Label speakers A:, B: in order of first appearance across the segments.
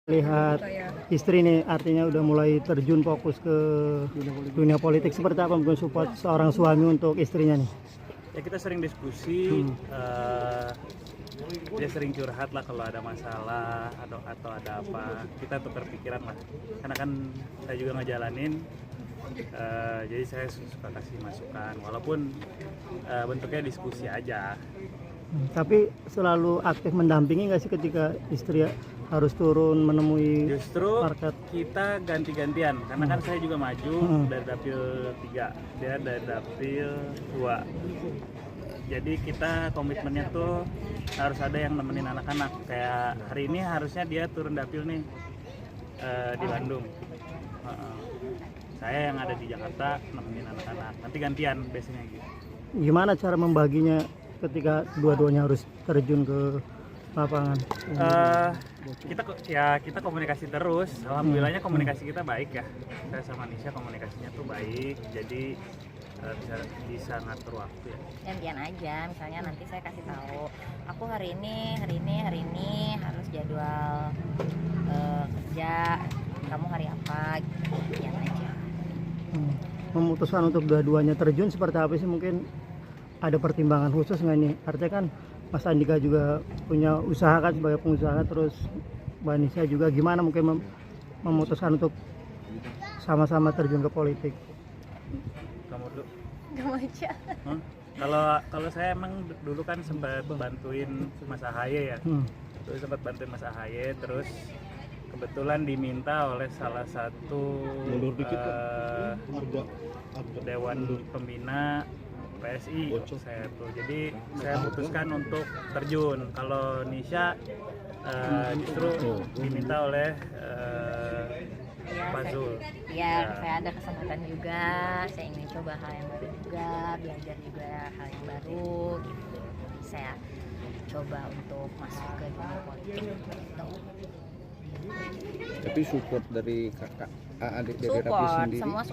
A: Lihat istri nih artinya udah mulai terjun fokus ke dunia politik, seperti apa mungkin support seorang suami untuk istrinya nih?
B: Ya kita sering diskusi, dia sering curhat lah kalau ada masalah atau ada apa, kita tukar pikiran lah, karena kan saya juga ngejalanin, jadi saya suka kasih masukan walaupun bentuknya diskusi aja.
A: Tapi selalu aktif mendampingi nggak sih ketika istri harus turun menemui
B: Justru
A: market?
B: kita ganti-gantian, karena kan saya juga maju dari dapil 3, dia dari dapil 2. Jadi kita komitmennya tuh harus ada yang nemenin anak-anak. Kayak hari ini harusnya dia turun dapil nih di Bandung. Saya yang ada di Jakarta nemenin anak-anak. Nanti gantian biasanya gitu.
A: Gimana cara membaginya ketika dua-duanya harus terjun ke lapangan?
B: Kita komunikasi terus. Alhamdulillahnya komunikasi kita baik ya. Saya sama Nisha komunikasinya tuh baik. Jadi bisa ngatur waktu ya.
C: Gantian aja, misalnya nanti saya kasih tahu, aku hari ini harus jadwal kerja, kamu hari apa, gitu. Gantian aja.
A: Memutuskan untuk dua-duanya terjun seperti apa sih? Mungkin ada pertimbangan khusus nggak nih? Artinya kan Mas Andika juga punya usaha kan sebagai pengusaha, terus Mbak Nisha juga, gimana mungkin memutuskan untuk sama-sama terjun ke politik?
B: Kamu dulu.
C: Gak mau aja.
B: Kalau saya emang dulu kan sempat bantuin Mas Ahaye ya. Terus kebetulan diminta oleh salah satu dewan pembina PSI saya tuh. Jadi saya putuskan untuk terjun. Kalau Nisha justru diminta oleh Pak Zul.
C: Ya, saya ada kesempatan juga, saya ingin coba hal yang baru juga, belajar juga hal yang baru gitu. Saya coba untuk masuk ke dunia politik gitu.
D: Tapi support dari kakak, adik dari Raffi
C: Support,
D: sendiri?
C: semua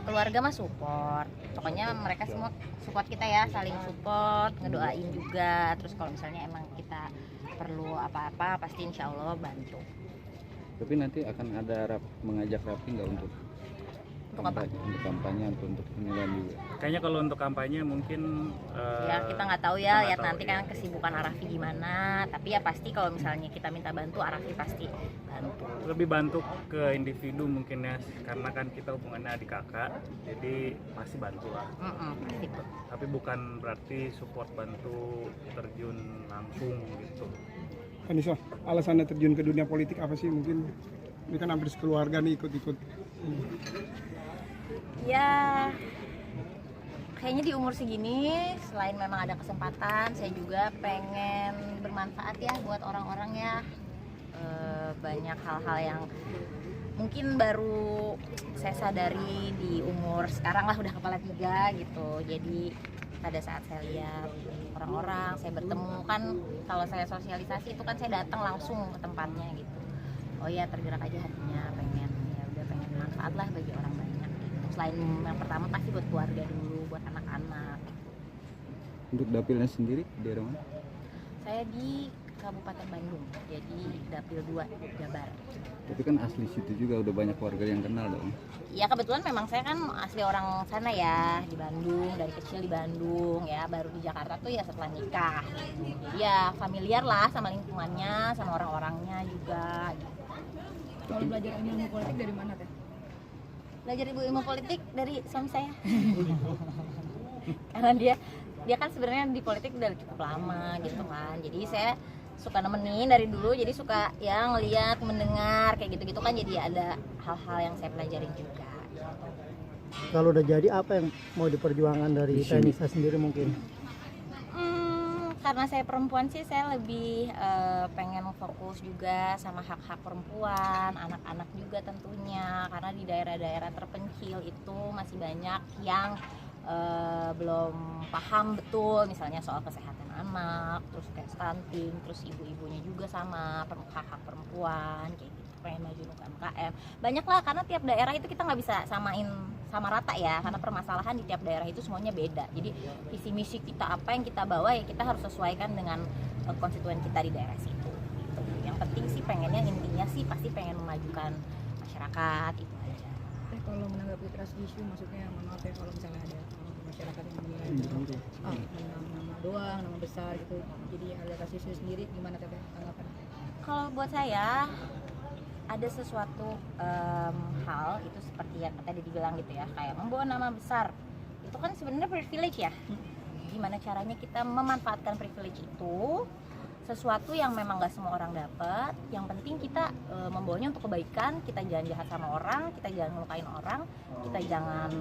C: keluarga mah support. Pokoknya mereka semua support kita ya, saling support, ngedoain juga. Terus kalau misalnya emang kita perlu apa-apa, pasti insya Allah bantu.
D: Tapi nanti akan ada mengajak Raffi nggak untuk kampanye atau untuk pemilihan juga?
B: Kayaknya kalau untuk kampanye mungkin
C: Ya kita nggak tahu ya, lihat nanti kan kesibukan Arafi gimana. Tapi ya pasti kalau misalnya kita minta bantu, Arafi pasti bantu.
B: lebih bantu ke individu mungkin ya, karena kan kita hubungannya adik kakak, jadi pasti bantu lah.
C: Pasti.
B: Tapi bukan berarti support bantu terjun langsung gitu.
E: Anissa, alasannya terjun ke dunia politik apa sih? Mungkin ini kan hampir sekeluarga nih ikut-ikut.
C: Ya kayaknya di umur segini, selain memang ada kesempatan, saya juga pengen bermanfaat ya buat orang-orang ya. Banyak hal-hal yang mungkin baru saya sadari di umur sekarang lah, udah kepala 3 gitu. Jadi pada saat saya lihat orang-orang, saya bertemu kan, kalau saya sosialisasi itu kan saya datang langsung ke tempatnya gitu. Oh ya, tergerak aja hatinya, pengen manfaat lah bagi orang banyak gitu. Selain yang pertama pasti buat keluarga dulu, buat anak-anak.
D: Untuk dapilnya sendiri di daerah mana?
C: Saya di Kabupaten Bandung, jadi dapil 2 Jabar.
D: Tapi kan asli situ juga udah banyak warga yang kenal dong.
C: Ya kebetulan memang saya kan asli orang sana ya, di Bandung, dari kecil di Bandung ya, baru di Jakarta tuh ya setelah nikah gitu. Jadi ya familiar lah sama lingkungannya, sama orang-orangnya juga gitu.
F: Kalau belajar ilmu politik dari mana teh?
C: Belajar ilmu politik dari suami saya. Karena dia kan sebenarnya di politik udah cukup lama gitu kan. Jadi saya suka nemenin dari dulu, jadi suka ya ngeliat, mendengar kayak gitu-gitu kan, jadi ada hal-hal yang saya pelajarin juga gitu.
A: Kalau udah jadi, apa yang mau diperjuangkan dari Anissa sendiri mungkin?
C: Karena saya perempuan sih, saya lebih pengen fokus juga sama hak-hak perempuan, anak-anak juga tentunya, karena di daerah-daerah terpencil itu masih banyak yang belum paham betul, misalnya soal kesehatan anak, terus kayak stunting, terus ibu-ibunya juga sama hak-hak perempuan kayak gitu, pengen maju UMKM. Banyak lah, karena tiap daerah itu kita nggak bisa samain sama rata ya, karena permasalahan di tiap daerah itu semuanya beda. Jadi visi misi kita, apa yang kita bawa ya kita harus sesuaikan dengan konstituen kita di daerah situ gitu. Yang penting sih pengennya, intinya sih pasti pengen memajukan masyarakat itu aja.
F: Kalau menanggapi trust issue, maksudnya mohon maaf ya kalau misalnya ada masyarakat yang menilai itu nama doang, nama besar gitu, jadi ada trust issue sendiri, gimana Teteh tanggapan?
C: Kalau buat saya ada sesuatu hal itu seperti yang tadi dibilang gitu ya, kayak membawa nama besar itu kan sebenarnya privilege ya. Gimana caranya kita memanfaatkan privilege itu, sesuatu yang memang gak semua orang dapat. Yang penting kita membawanya untuk kebaikan. Kita jangan jahat sama orang, kita jangan ngelukain orang, kita jangan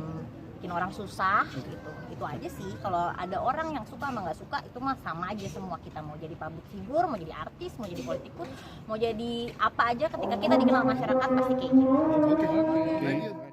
C: bikin orang susah gitu. Itu aja sih. Kalau ada orang yang suka sama nggak suka itu mah sama aja semua. Kita mau jadi public figure, mau jadi artis, mau jadi politikus, mau jadi apa aja, ketika kita dikenal masyarakat pasti kayak gitu.
E: Oke, thank you.